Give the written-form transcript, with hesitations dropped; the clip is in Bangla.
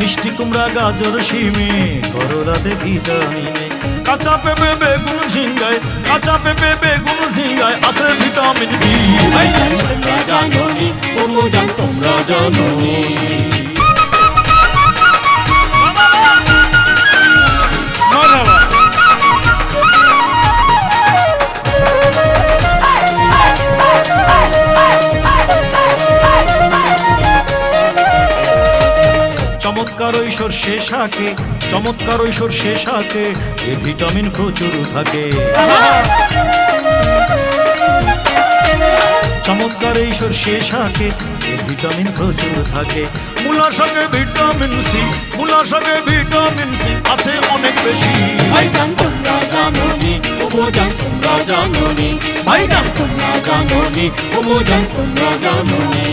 মিষ্টি কুমড়া গাজর শিমে করলাতে ভিটামিনে কাঁচা পেঁপে বেগুন ঝিঙ্গায় কাঁচা পেঁপে বেগুন ঝিঙ্গায় আছে ভিটামিন বি ভাইজান তোমরা জানোনি উপজান তোমরা জানোনি চমৎকার ওই সর্ষে শাকে চমৎকার ওই সর্ষে শাকে এ ভিটামিন প্রচুর থাকে চমৎকার এই সর্ষে শাকে এ ভিটামিন প্রচুর থাকে মূলার সঙ্গে ভিটামিন সি মূলার সঙ্গে ভিটামিন সি আছে অনেক বেশি ভাইজান তোমরা জানোনি উপজান তোমরা জানোনি ভাইজান তোমরা জানোনি উপজান তোমরা জানোনি